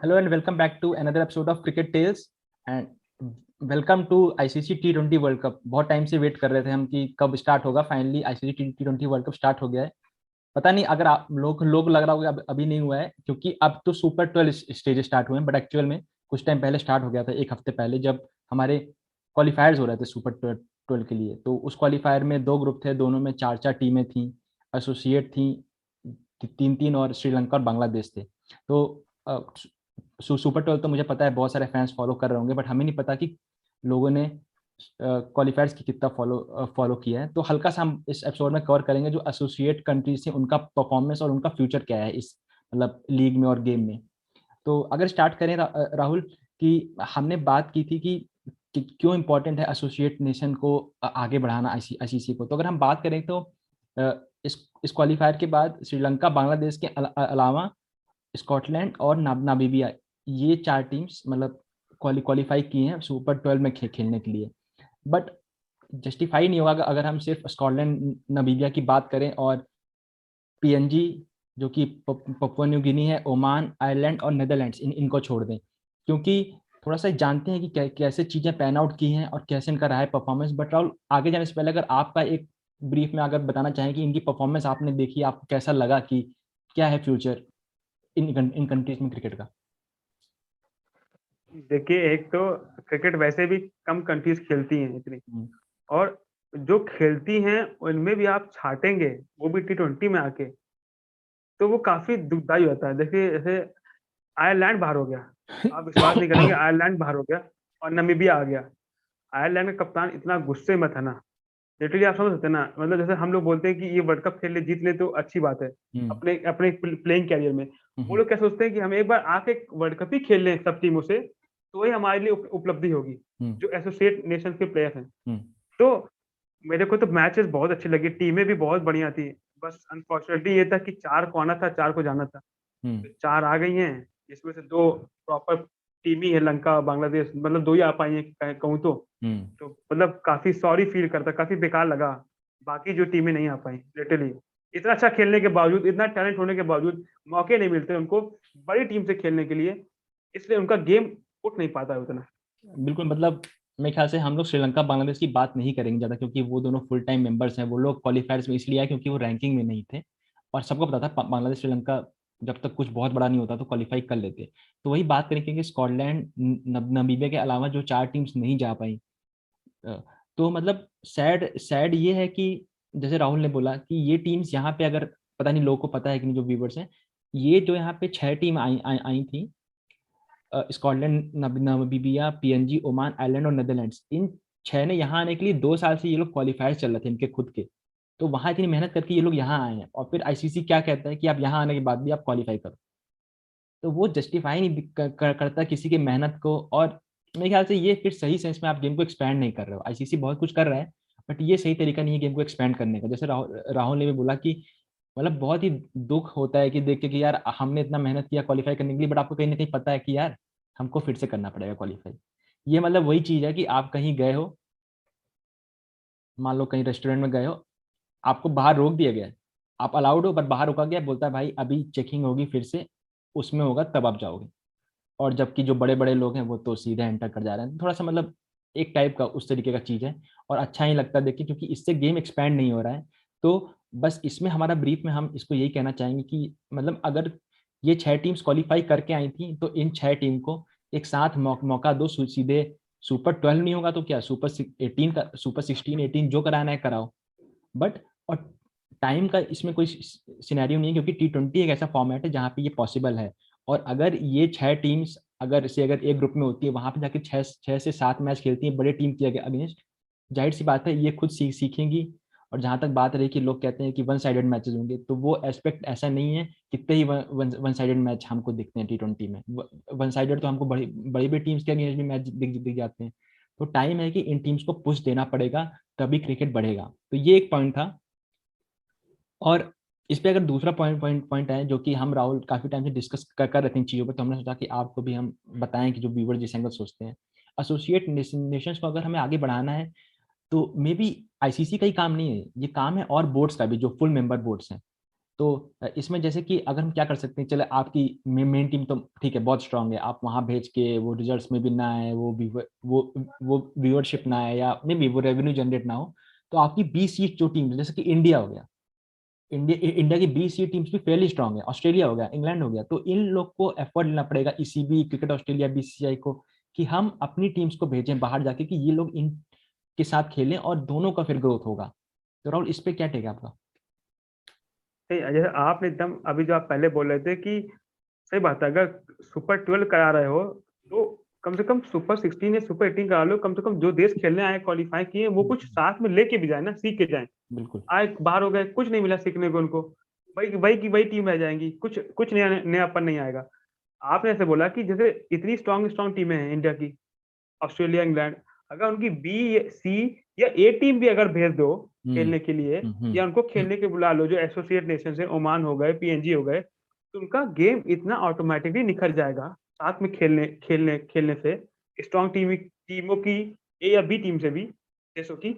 Hello and welcome back to another episode of Cricket Tales and welcome to ICC T20 world cup. बहुत time से wait कर रहे थे हम कि कब स्टार्ट होगा। Finally ICC T20 world cup start हो गया है। पता नहीं अगर आप लोग लग रहा होगा अभी नहीं हुआ है, क्योंकि अब तो सुपर 12 स्टेज स्टार्ट हुए हैं, बट एक्चुअल में कुछ टाइम पहले स्टार्ट हो गया था, एक हफ्ते पहले, जब हमारे क्वालिफायर्स हो रहे थे सुपर 12 के लिए। तो उस क्वालिफायर में दो ग्रुप थे, दोनों में चार चार टीमें थी, एसोसिएट थी तीन तीन, और श्रीलंका और बांग्लादेश थे। तो सुपर 12 तो मुझे पता है बहुत सारे फैंस फॉलो कर रहे होंगे, बट हमें नहीं पता कि लोगों ने क्वालिफायर्स की कितना फॉलो किया है। तो हल्का सा हम इस एपिसोड में कवर करेंगे जो एसोसिएट कंट्रीज से उनका परफॉर्मेंस और उनका फ्यूचर क्या है इस मतलब लीग में और गेम में। तो अगर स्टार्ट करें राहुल, कि हमने बात की थी कि क्यों इम्पोर्टेंट है एसोसिएट नेशन को आगे बढ़ाना आईसीसी को। तो अगर हम बात करें तो अ, इस क्वालिफायर के बाद श्रीलंका बांग्लादेश के अलावा स्कॉटलैंड और नामीबिया, ये चार टीम्स मतलब क्वालिफाई की हैं सुपर 12 में खेलने के लिए। बट जस्टिफाई नहीं होगा अगर हम सिर्फ स्कॉटलैंड नामीबिया की बात करें और पीएनजी जो कि पपुआ न्यू गिनी है, ओमान, आयरलैंड और नेदरलैंड्स, इनको छोड़ दें, क्योंकि थोड़ा सा जानते हैं कि कैसे चीजें पैन आउट की हैं और कैसे इनका रहा है परफॉर्मेंस। बट राहुल, आगे जाने से पहले अगर आपका एक ब्रीफ में अगर बताना चाहें कि इनकी परफॉर्मेंस आपने देखी, आपको कैसा लगा, कि क्या है फ्यूचर इन कंट्रीज में क्रिकेट का। देखिए, एक तो क्रिकेट वैसे भी कम कंट्रीज खेलती हैं इतनी, हम्म। और जो खेलती हैं उनमें भी आप छाटेंगे, वो भी T20 में आके, तो वो काफी दुखदाई होता है। देखिए, जैसे आयरलैंड बाहर हो गया, आप विश्वास नहीं करेंगे, आयरलैंड बाहर हो गया और नामीबिया आ गया। आयरलैंड का कप्तान इतना गुस्से में था ना, लिटरली आप समझ सकते हैं ना। मतलब जैसे हम लोग बोलते हैं कि ये वर्ल्ड कप खेल ले, जीत ले तो अच्छी बात है हम्म। अपने अपने प्लेइंग कैरियर में। वो हम्म। लोग क्या सोचते हैं कि हम एक बार आके वर्ल्ड कप ही खेल लें सब टीमों से, तो वही हमारे लिए उपलब्धि होगी, हम्म। जो एसोसिएट नेशन के प्लेयर हैं। हम्म। तो मेरे को तो मैचेस बहुत अच्छी लगी, टीमें भी बहुत बढ़िया थी। बस अनफॉर्चुनेटली ये था कि 4 को आना था, 4 को जाना था। हम्म। तो 4 आ गई हैं, इसमें से 2 प्रॉपर टीम ही है, लंका, बांग्लादेश, मतलब 2 ही आ पाई हैं कहूँ तो। हम्म। तो मतलब काफ़ी सॉरी फ़ील करता, काफ़ी बेकार लगा, बाकी जो टीमें नहीं आ पाई लिटरली। इतना अच्छा खेलने के बावजूद, इतना टैलेंट होने के बावजूद मौके नहीं मिलते उनको बड़ी टीम से खेलने के लिए, इसलिए उनका गेम उठ नहीं पाता है उतना। बिल्कुल, मतलब मेरे ख्याल से हम लोग श्रीलंका बांग्लादेश की बात नहीं करेंगे ज़्यादा, क्योंकि वो दोनों फुल टाइम मेंबर्स हैं। वो लोग क्वालिफायर्स में इसलिए आए क्योंकि वो रैंकिंग में नहीं थे, और सबको पता था बांग्लादेश श्रीलंका जब तक कुछ बहुत बड़ा नहीं होता तो क्वालिफाई कर लेते। तो वही बात करें, क्योंकि स्कॉटलैंड नमीबिया के अलावा जो चार टीम्स नहीं जा पाई, अ, तो मतलब सैड सैड ये है कि जैसे राहुल ने बोला कि ये टीम्स यहाँ पे, अगर पता नहीं लोगों को पता है कि नहीं जो व्यूवर्स हैं, ये जो यहाँ पे छह टीम आई थी, Scotland, Namibia, PNG, Oman, Ireland और नेदरलैंड्स, इन छह ने यहाँ आने के लिए 2 साल से ये लोग क्वालिफायर चल रहे थे इनके खुद के। तो वहां इतनी मेहनत करके ये लोग यहाँ आए हैं, और फिर आईसीसी क्या कहता है कि आप यहाँ आने के बाद भी आप क्वालिफाई करो। तो वो जस्टिफाई नहीं करता किसी की मेहनत को। और मेरे ख्याल से ये फिर सही सेंस में आप गेम को एक्सपैंड नहीं कर रहे हो। आईसीसी बहुत कुछ कर रहा है, बट ये सही तरीका नहीं है गेम को एक्सपैंड करने का। जैसे राहुल ने भी बोला कि मतलब बहुत ही दुख होता है कि देख के कि यार हमने इतना मेहनत किया क्वालिफाई करने के लिए, बट आपको कहीं ना कहीं पता है कि यार हमको फिर से करना पड़ेगा क्वालिफाई। ये मतलब वही चीज है कि आप कहीं गए हो, मान लो कहीं रेस्टोरेंट में गए हो, आपको बाहर रोक दिया गया है, आप अलाउड हो बट बाहर रोका गया, बोलता है भाई अभी चेकिंग होगी फिर से, उसमें होगा तब आप जाओगे। और जबकि जो बड़े बड़े लोग हैं वो तो सीधे एंटर कर जा रहे हैं। थोड़ा सा मतलब एक टाइप का उस तरीके का चीज है, और अच्छा नहीं लगता देखिए, क्योंकि इससे गेम एक्सपैंड नहीं हो रहा है। तो बस इसमें हमारा ब्रीफ में हम इसको यही कहना चाहेंगे कि मतलब अगर ये छह टीम्स क्वालिफाई करके आई थी, तो इन छह टीम को एक साथ मौका दो, सीधे सुपर 12 नहीं होगा तो क्या सुपर 18 का, सुपर 16 18 जो कराना है कराओ। बट और टाइम का इसमें कोई सिनेरियो नहीं है, क्योंकि T20 एक ऐसा फॉर्मेट है जहाँ पे ये पॉसिबल है। और अगर ये छह टीम्स अगर एक ग्रुप में होती है, वहां पे जाके 6 से 7 मैच खेलती है बड़े टीम के अगेंस्ट, जाहिर सी बात है ये खुद सीखेंगी। और जहां तक बात रही कि लोग कहते हैं कि वन साइडेड मैचेस होंगे, तो वो एस्पेक्ट ऐसा नहीं है। कितने ही वन साइडेड मैच हमको दिखते हैं T20 में। वन साइडेड तो हमको बड़ी बड़ी बड़ी टीम्स के अगेंस्ट भी मैच दिख जाते हैं। तो टाइम है कि इन टीम्स को पुश देना पड़ेगा, तभी क्रिकेट बढ़ेगा। तो ये एक पॉइंट था। और इस पे अगर दूसरा पॉइंट है, जो कि हम राहुल काफी टाइम से डिस्कस कर रहे थे इन चीजों पर, तो हमने सोचा कि आपको भी हम बताएं कि जो व्यूवर जिस एंगल सोचते हैं, एसोसिएट नेशंस को अगर हमें आगे बढ़ाना है, तो मे बी आईसीसी का ही काम नहीं है, ये काम है और बोर्ड्स का भी जो फुल मेंबर बोर्ड्स हैं। तो इसमें जैसे कि अगर हम क्या कर सकते हैं, चले आपकी मेन टीम तो ठीक है बहुत स्ट्रांग है, आप वहां भेज के वो रिजल्ट्स में भी ना आए, वो व्यूअरशिप ना आए, या मे बी वो रेवेन्यू जनरेट ना हो, तो आपकी 20 जो टीम जैसे कि इंडिया हो गया, इंडिया की 20 टीम्स भी फेयरली स्ट्रांग है, ऑस्ट्रेलिया हो गया, इंग्लैंड हो गया, तो इन लोग को एफर्ट लेना पड़ेगा, ईसीबी, क्रिकेट ऑस्ट्रेलिया, बीसीसीआई को, कि हम अपनी टीम्स को भेजें बाहर जाके कि ये लोग इन के साथ खेलें और दोनों का फिर ग्रोथ होगा। तो राहुल इस पे क्या टेक है आपका? नहीं, जैसे आपने एकदम अभी जो आप पहले बोल रहे थे कि सही बात है, अगर सुपर 12 करा रहे हो तो कम से कम सुपर 16 या सुपर 18 करा लो, कम से कम जो देश खेलने आए क्वालिफाई किए वो कुछ साथ में लेके भी जाए ना, सीख के जाए। बिल्कुल। आए बाहर हो गए, कुछ नहीं मिला सीखने को उनको, वही वही की वही टीम रह जाएंगी, कुछ कुछ नयापन नहीं आएगा। आपने ऐसे बोला कि जैसे इतनी स्ट्रॉन्ग स्ट्रॉन्ग टीमें हैं इंडिया की, ऑस्ट्रेलिया, इंग्लैंड, अगर उनकी बी, सी या ए टीम भी अगर भेज दो हम्म। खेलने के लिए, हम्म। या उनको खेलने के बुला लो, जो एसोसिएट नेशंस है, ओमान हो गए, पीएनजी हो गए, तो उनका गेम इतना ऑटोमेटिकली निखर जाएगा साथ में खेलने खेलने खेलने से, स्ट्रॉन्ग टीमों की, ए या बी टीम से भी, देशों की।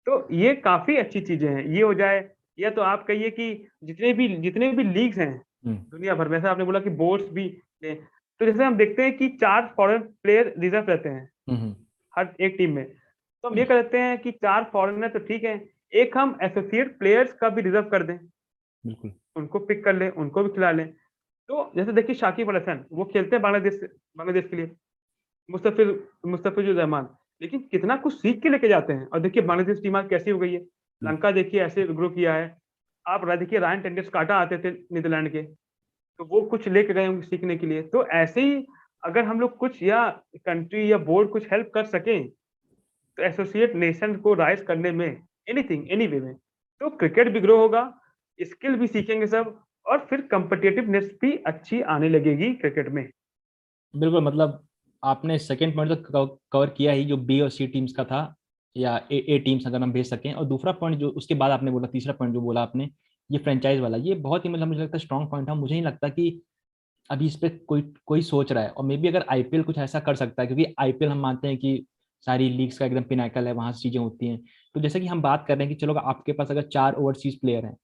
तो ये काफी अच्छी चीजें हैं, ये हो जाए। या तो आप कहिए कि जितने भी लीग्स हैं हम्म। दुनिया भर में, ऐसा आपने बोला कि बोर्ड्स भी हैं, तो जैसे हम देखते हैं कि 4 फॉरेन प्लेयर रिजर्व रहते हैं हम्म। हर एक टीम में। तो हम ये करते हैं कि 4 फॉरेनर तो ठीक है, एक हम एसोसिएट प्लेयर्स का भी रिजर्व कर दें, बिल्कुल। उनको पिक कर लें, उनको भी खिला लें। तो जैसे देखिए शाकिब अल हसन, वो खेलते हैं बांग्लादेश के लिए, मुस्तफिज मुस्तफिजुर रहमान, लेकिन कितना कुछ सीख के लेके जाते हैं। और देखिए बांग्लादेश टीम आज कैसी हो गई है, लंका देखिए ऐसे ग्रो किया है। आप देखिए रायन टेंडुलकर आते थे नीदरलैंड के, तो वो कुछ लेके गए होंगे सीखने के लिए। तो ऐसे ही अगर हम लोग कुछ, या कंट्री या बोर्ड कुछ हेल्प कर सकें, तो एसोसिएट नेशन को राइज करने में, एनीथिंग एनी वे में, तो क्रिकेट भी ग्रो होगा, स्किल भी सीखेंगे सब, और फिर कम्पिटिटिवनेस भी अच्छी आने लगेगी क्रिकेट में। बिल्कुल, मतलब आपने सेकंड पॉइंट तो कवर किया ही, जो बी और सी टीम्स का था, या ए टीम्स अगर हम भेज सकें, और दूसरा पॉइंट जो उसके बाद आपने बोला, तीसरा पॉइंट जो बोला आपने, ये फ्रेंचाइज वाला, ये बहुत ही मतलब मुझे लगता है स्ट्रॉन्ग पॉइंट है। मुझे नहीं लगता कि अभी इस पे कोई कोई सोच रहा है, और मे बी अगर आईपीएल कुछ ऐसा कर सकता है, क्योंकि आईपीएल हम मानते हैं कि सारी लीग्स का एकदम पिनाकल है, वहां से चीजें होती हैं। तो जैसे कि हम बात कर रहे हैं कि चलो आपके पास अगर 4 ओवरसीज प्लेयर हैं,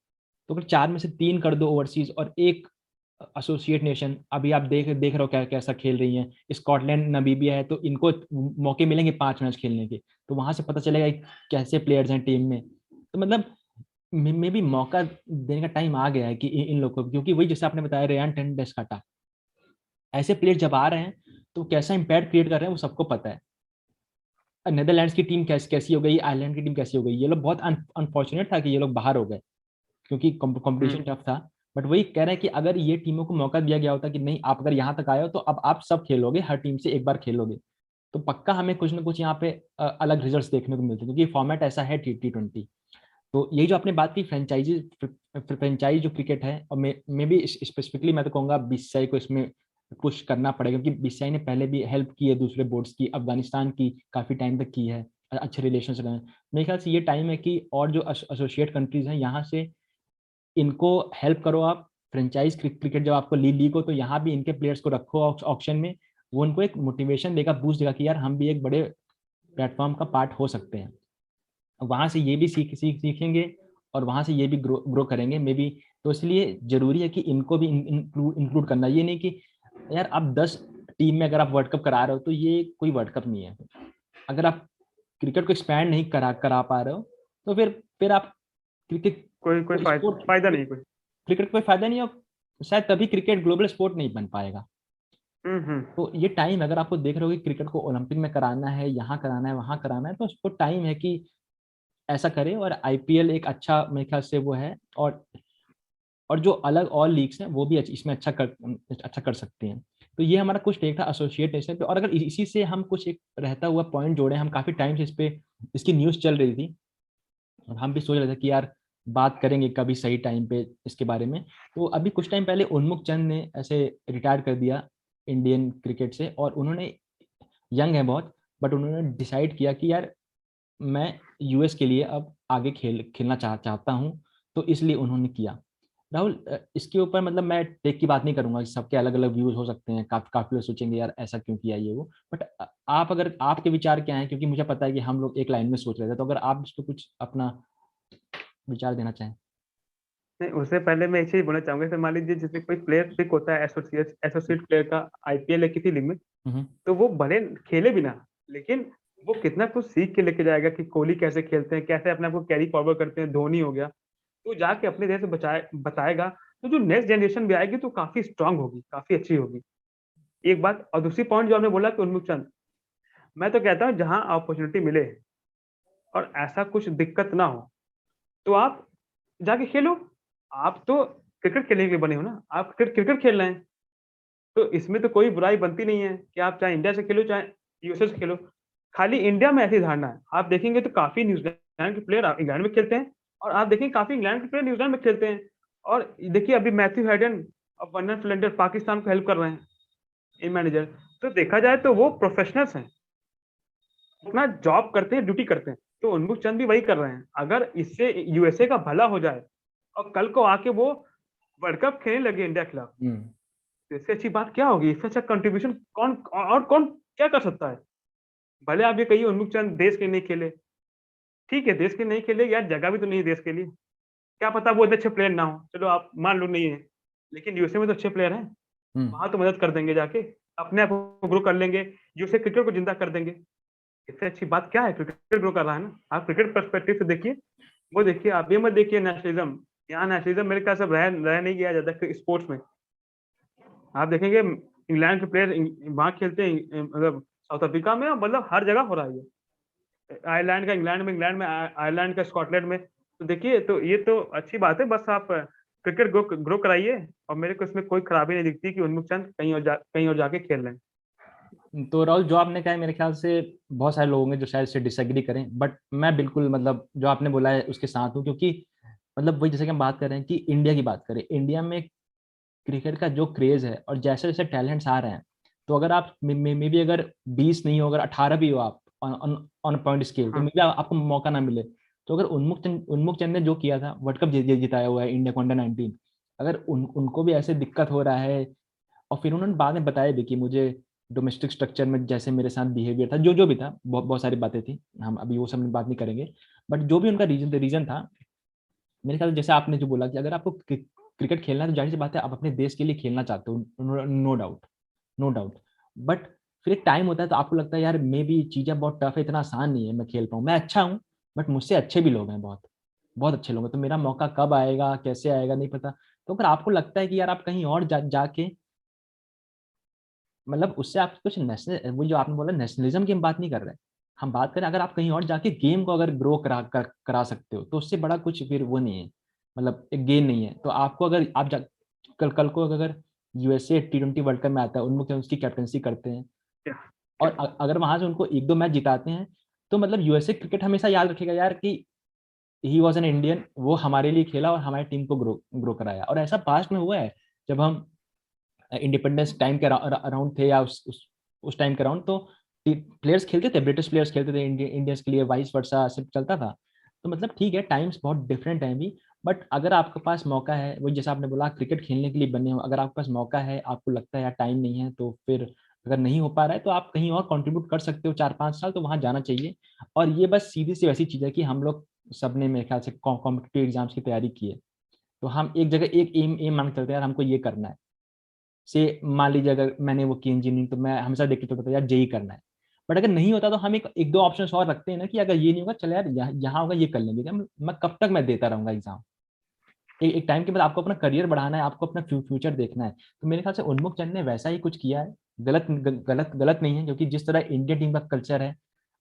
तो अगर 4 में से 3 कर दो ओवरसीज और एक एसोसिएट नेशन, अभी आप देख देख रहे हो क्या कैसा खेल रही हैं, स्कॉटलैंड, नमीबिया है, तो इनको मौके मिलेंगे 5 मैच खेलने के, तो वहां से पता चलेगा कि कैसे प्लेयर्स हैं टीम में। तो मतलब मे भी मौका देने का टाइम आ गया है कि इन लोगों को, क्योंकि वही जैसे आपने बताया, रेयान टेंडुलकर, ऐसे प्लेयर जब आ रहे हैं तो कैसा इंपैक्ट क्रिएट कर रहे हैं वो सबको पता है। नेदरलैंड्स की टीम कैसी हो गई, आयरलैंड की टीम कैसी हो गई, ये लोग बहुत अनफॉर्चुनेट था कि ये लोग बाहर हो गए, क्योंकि कंपटीशन हम्म। टफ था। बट वही कह रहे हैं कि अगर ये टीमों को मौका दिया गया होता कि नहीं, आप अगर यहाँ तक आए हो तो अब आप सब खेलोगे, हर टीम से एक बार खेलोगे, तो पक्का हमें कुछ ना कुछ यहाँ पे अलग रिजल्ट्स देखने को मिलते हैं, क्योंकि फॉर्मेट ऐसा है T20। तो यही जो आपने बात की, फ्रेंचाइज जो क्रिकेट है, और मे भी स्पेसिफिकली मैं तो कहूँगा बीसीसीआई को इसमें पुश करना पड़ेगा, क्योंकि बीसीसीआई ने पहले भी हेल्प की है दूसरे बोर्ड्स की, अफगानिस्तान की काफी टाइम तक की है, अच्छे रिलेशन रहे हैं। मेरे ख्याल से ये टाइम है कि और जो एसोसिएट कंट्रीज हैं यहाँ से इनको हेल्प करो आप। फ्रेंचाइज क्रिकेट जब आपको लीग हो, तो यहाँ भी इनके प्लेयर्स को रखो ऑक्शन में, वो उनको एक मोटिवेशन देगा, बूस्ट देगा कि यार हम भी एक बड़े प्लेटफॉर्म का पार्ट हो सकते हैं। वहां से ये भी सीखेंगे, और वहां से ये भी ग्रो करेंगे मे बी। तो इसलिए जरूरी है कि इनको भी इंक्लूड करना, ये नहीं कि यार आप 10 टीम में अगर आप वर्ल्ड कप करा रहे हो तो ये कोई वर्ल्ड कप नहीं है। अगर आप क्रिकेट को एक्सपैंड नहीं करा पा रहे हो, तो फिर आप क्रिकेट कोई कोई को स्पोर्ट, फायदा नहीं कोई। क्रिकेट कोई फायदा नहीं है, और शायद तभी क्रिकेट ग्लोबल स्पोर्ट नहीं बन पाएगा। हम्म। तो ये टाइम, अगर आपको देख रहे हो कि क्रिकेट को ओलंपिक में कराना है, यहाँ कराना है, वहां कराना है, तो उसको टाइम है कि ऐसा करे। और आईपीएल एक अच्छा मेरे ख्याल से वो है, और जो अलग और लीग्स हैं वो भी इसमें अच्छा कर सकती हैं। तो ये हमारा कुछ टेक था एसोसिएट नेशन पे, और अगर इसी से हम कुछ एक रहता हुआ पॉइंट जोड़े, हम काफी टाइम से इस पे इसकी न्यूज़ चल रही थी, और हम भी सोच रहे थे कि यार बात करेंगे कभी सही टाइम पे इसके बारे में। तो अभी कुछ टाइम पहले उन्मुख चंद ने ऐसे रिटायर कर दिया इंडियन क्रिकेट से, और उन्होंने, यंग है बहुत, बट उन्होंने डिसाइड किया कि यार मैं यूएस के लिए अब आगे खेलना चाहता हूँ, तो इसलिए उन्होंने किया। राहुल, इसके ऊपर मतलब मैं टेक की बात नहीं करूंगा, सबके अलग अलग व्यूज हो सकते हैं, काफी लोग सोचेंगे यार ऐसा क्यों किया ये वो, बट आप, अगर आपके विचार क्या हैं, क्योंकि मुझे पता है कि हम लोग एक लाइन में सोच रहे थे, तो अगर आप इस पर कुछ अपना विचार देना चाहें। नहीं, उससे पहले मैं एक चीज बोलना चाहूंगा, जैसे मान लीजिए जैसे कोई प्लेयर पिक होता है एसोसिएट एसोसिएट प्लेयर का आईपीएल या किसी लीग में, हम्म। तो वो भले खेले भी ना, लेकिन वो कितना कुछ सीख के लेके जाएगा कि कोहली कैसे खेलते हैं, कैसे अपने आप को कैरी फॉरवर्ड करते हैं, धोनी हो गया, तो जाके अपने देश से बताएगा। तो जो नेक्स्ट जनरेशन भी आएगी तो काफी स्ट्रांग होगी, काफी अच्छी होगी। एक बात, और दूसरी पॉइंट जो आपने बोला कि उन्मुख चंद, मैं तो कहता हूँ जहां अपॉर्चुनिटी मिले और ऐसा कुछ दिक्कत ना हो, तो आप जाके खेलो। आप तो क्रिकेट खेलने के लिए बने हो ना, आप क्रिकेट क्रिकेट खेल रहे हैं, तो इसमें तो कोई बुराई बनती नहीं है कि आप चाहे इंडिया से खेलो चाहे यूएसए से खेलो। खाली इंडिया में ऐसी धारणा है, आप देखेंगे तो काफी न्यूजीलैंड के प्लेयर इंग्लैंड में खेलते हैं, और आप देखेंगे काफी इंग्लैंड के प्लेयर न्यूजीलैंड में खेलते हैं। और देखिए अभी मैथ्यू हेडन और वर्नर फ्लेंडर पाकिस्तान को हेल्प कर रहे हैं, ए मैनेजर। तो देखा जाए तो वो प्रोफेशनल्स हैं, अपना जॉब करते हैं, ड्यूटी करते हैं। तो उन्मुख चंद भी वही कर रहे हैं। अगर इससे यूएसए का भला हो जाए और कल को आके वो वर्ल्ड कप खेलने लगे इंडिया के खिलाफ, हम्म। तो इससे अच्छी बात क्या होगी? इससे अच्छा कंट्रीब्यूशन कौन और कौन क्या कर सकता है? भले आप ये कहिए उन्मुख चंद देश के लिए नहीं खेले, ठीक है, देश के लिए नहीं खेले यार, जगह भी तो नहीं है देश के लिए। क्या पता वो इतने अच्छे प्लेयर ना हो, चलो आप मान लो नहीं है, लेकिन यूएसए में तो अच्छे प्लेयर हैं, हम्म। वहां तो मदद कर देंगे जाके, अपने आप को ग्रो कर लेंगे, यूएसए क्रिकेट को जिंदा कर देंगे। इससे अच्छी बात क्या है? क्रिकेट ग्रो कर रहा है ना। आप क्रिकेट पर्सपेक्टिव से देखिए, वो देखिए, आप ये मत देखिए नेशनलिज्म। यहाँ नेशनलिज्म मेरे ख्याल से रह नहीं गया ज्यादा स्पोर्ट्स में। आप देखेंगे इंग्लैंड के प्लेयर वहां खेलते हैं, मतलब साउथ अफ्रीका में, मतलब हर जगह हो रहा है ये। आयरलैंड का इंग्लैंड में, इंग्लैंड में आयरलैंड का स्कॉटलैंड में। तो देखिए, तो ये तो अच्छी बात है, बस आप क्रिकेट ग्रो कराइए, और मेरे को इसमें कोई खराबी नहीं दिखती कि उन्मुख चंद कहीं और जाके खेल रहे हैं। तो राहुल, जो आपने कहा है मेरे ख्याल से बहुत सारे लोग होंगे जो शायद से डिसएग्री करें, बट मैं बिल्कुल मतलब जो आपने बोला है उसके साथ हूँ, क्योंकि मतलब वही जैसे कि हम बात कर रहे हैं कि इंडिया की बात करें, इंडिया में क्रिकेट का जो क्रेज है और जैसे जैसे टैलेंट्स आ रहे हैं, तो अगर आप मे बी अगर 20 नहीं हो, अगर 18 भी हो आप ऑन पॉइंट स्केल, तो हाँ, मे बी आपको मौका ना मिले। तो अगर उन्मुख चंद ने जो किया था, वर्ल्ड कप जिताया हुआ है इंडिया को अंडर 19, अगर उनको भी ऐसे दिक्कत हो रहा है, और फिर उन्होंने बाद में बताया भी कि मुझे डोमेस्टिक स्ट्रक्चर में जैसे मेरे साथ बिहेवियर था, जो जो भी था, बहुत बहुत सारी बातें थी, हम अभी वो सब बात नहीं करेंगे, बट जो भी उनका रीजन था, मेरे ख्याल से जैसे आपने जो बोला कि अगर आपको क्रिकेट खेलना है तो जाहिर सी बात है आप अपने देश के लिए खेलना चाहते हो, no doubt, no doubt. But फिर एक टाइम होता है तो आपको लगता है यार मे भी चीज़ें बहुत टफ है, इतना आसान नहीं है मैं खेल पाऊँ, मैं अच्छा हूँ बट मुझसे अच्छे भी लोग हैं, बहुत बहुत अच्छे लोग हैं, तो मेरा मौका कब आएगा कैसे आएगा नहीं पता। तो अगर आपको लगता है कि यार आप कहीं और जाके, मतलब उससे आप कुछ नेशनल, वो जो आपने बोला नेशनलिज्म की हम बात नहीं कर रहे हैं, हम बात करें अगर आप कहीं और जाके गेम को अगर ग्रो करा सकते हो, तो उससे बड़ा कुछ फिर वो नहीं है, मतलब एक गेन नहीं है। तो आपको अगर आप कल को अगर यूएसए T20 वर्ल्ड कप में आता है, उनमें उसकी कैप्टनसी करते हैं, क्या क्या और अगर वहां से उनको एक दो मैच जिताते हैं, तो मतलब यूएसए क्रिकेट हमेशा याद रखेगा यार कि ही वॉज एन इंडियन, वो हमारे लिए खेला और हमारी टीम को ग्रो ग्रो कराया। और ऐसा पास्ट में हुआ है, जब हम इंडिपेंडेंस टाइम के अराउंड थे, या उस टाइम के अराउंड, तो प्लेयर्स खेलते थे, ब्रिटिश प्लेयर्स खेलते थे इंडियंस के लिए, वाइस वर्सा सब चलता था। तो मतलब ठीक है, टाइम्स बहुत डिफरेंट है अभी, बट अगर आपके पास मौका है, वही जैसा आपने बोला क्रिकेट खेलने के लिए बने हो, अगर आपके पास मौका है, आपको लगता है यार टाइम नहीं है, तो फिर अगर नहीं हो पा रहा है तो आप कहीं और कंट्रीब्यूट कर सकते हो 4-5 साल, तो वहां जाना चाहिए। और ये बस सीधी सी वैसी चीज है कि हम लोग सबने मेरे ख्याल से कॉम्पिटिटिव एग्जाम्स की तैयारी की है, तो हम एक जगह एक एम एम मान के चलते हैं यार, हमको ये करना है। से मान लीजिए अगर मैंने वो की इंजीनियरिंग, तो मैं हमेशा देख के चलता था यार जेई करना है, बट अगर नहीं होता तो हम एक दो ऑप्शंस और रखते हैं ना, कि अगर ये नहीं होगा चल यार यहाँ होगा ये कर लेंगे, क्या मैं कब तक मैं देता रहूंगा एग्जाम। एक टाइम के बाद आपको अपना करियर बढ़ाना है, आपको अपना फ्यूचर देखना है। तो मेरे ख्याल से उन्मुख चंद ने वैसा ही कुछ किया है, गलत नहीं है, क्योंकि जिस तरह इंडियन टीम का कल्चर है,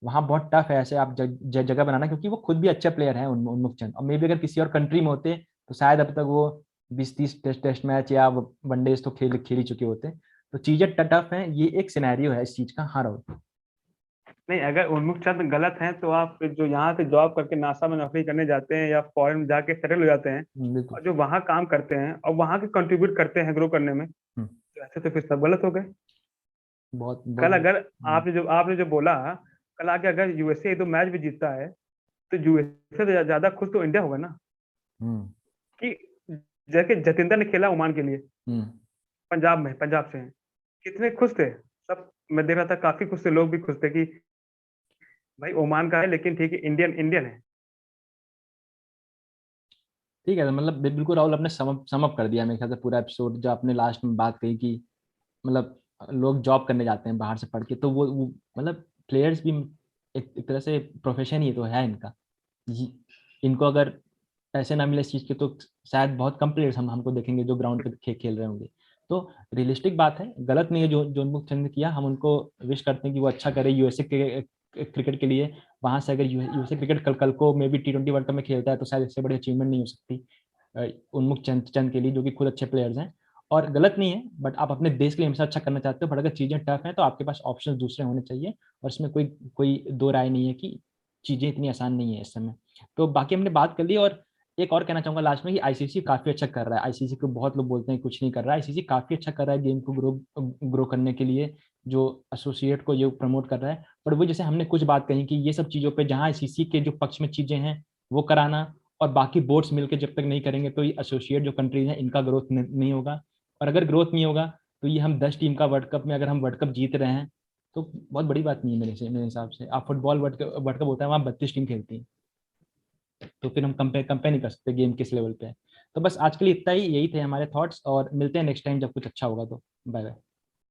वहाँ बहुत टफ है ऐसे आप जगह बनाना, क्योंकि वो खुद भी अच्छे प्लेयर हैं उन्मुख चंद, और मे भी अगर किसी और कंट्री में होते तो शायद अब तक वो 20-30 टेस्ट मैच या वनडेज तो खेल ही चुके होते। तो चीजें टफ हैं, ये एक सिनेरियो है इस चीज का। हाँ राहुल। नहीं, अगर उन्मुख चंद गलत हैं तो आप जो यहाँ से जॉब करके नासा में नौकरी करने जाते हैं या फॉरेन में जाके सेटल हो जाते हैं, बिल्कुल। और जो वहाँ काम करते हैं और वहाँ के कंट्रीब्यूट करते हैं ग्रो करने में, हम्म, तो ऐसे तो फिर सब गलत हो गए। बहुत बहुत कल अगर हम्म। आपने जो बोला, कल आके अगर यूएसए 2 मैच भी जीतता है, तो यूएसए से ज्यादा खुश तो इंडिया होगा ना। हम्म। कि जैसे जतिंदर ने खेला ओमान के लिए, हम्म। पंजाब से हैं, कितने खुश थे सब। मैं देख रहा था, काफी खुश थे, लोग भी खुश थे कि भाई ओमान का है लेकिन ठीक है, इंडियन इंडियन है। ठीक है, मतलब बिल्कुल राहुल आपने समअप कर दिया मेरे ख्याल से पूरा एपिसोड। जो आपने लास्ट में बात कही कि मतलब लोग जॉब करने जाते हैं बाहर से पढ़ के, तो वो मतलब प्लेयर्स भी एक तरह से प्रोफेशन ही तो है इनका। इनको अगर पैसे ना मिले इस चीज़ के तो शायद बहुत कम प्लेयर्स हमको देखेंगे जो ग्राउंड पे खेल रहे होंगे। तो रियलिस्टिक बात है, गलत नहीं है जो उन्मुख चंद ने किया। हम उनको विश करते हैं कि वो अच्छा करे यूएसए के क्रिकेट के लिए। वहां से अगर यूएसए क्रिकेट कल को may be T20 world cup में खेलता है तो शायद इससे बड़ी अचीवमेंट नहीं हो सकती उन्मुख चंद के लिए, जो कि खुद अच्छे प्लेयर्स हैं। और गलत नहीं है, बट आप अपने देश के लिए हमेशा अच्छा करना चाहते हो, बट अगर चीजें टफ हैं तो आपके पास ऑप्शन दूसरे होने चाहिए। और इसमें कोई कोई दो राय नहीं है कि चीजें इतनी आसान नहीं है इस समय। तो बाकी हमने बात कर ली। और एक और कहना चाहूंगा लास्ट में कि आईसीसी काफी अच्छा कर रहा है। आईसीसी को बहुत लोग बोलते हैं कुछ नहीं कर रहा है, आईसीसी काफी अच्छा कर रहा है गेम को ग्रो करने के लिए। जो एसोसिएट को ये प्रमोट कर रहा है, पर वो जैसे हमने कुछ बात कही कि ये सब चीजों पे जहाँ आईसीसी के जो पक्ष में चीजें हैं वो कराना, और बाकी बोर्ड्स मिलकर जब तक नहीं करेंगे तो ये एसोसिएट जो कंट्रीज हैं इनका ग्रोथ नहीं होगा। और अगर ग्रोथ नहीं होगा तो ये हम 10 टीम का वर्ल्ड कप में अगर हम वर्ल्ड कप जीत रहे हैं तो बहुत बड़ी बात नहीं है मेरे हिसाब से। आप फुटबॉल वर्ल्ड कप होता है वहाँ 32 टीम खेलती है, तो फिर हम कंपेयर नहीं कर सकते गेम किस लेवल पे है। तो बस आज के लिए इतना ही, यही थे हमारे थॉट्स, और मिलते हैं नेक्स्ट टाइम जब कुछ अच्छा होगा तो। Bye bye.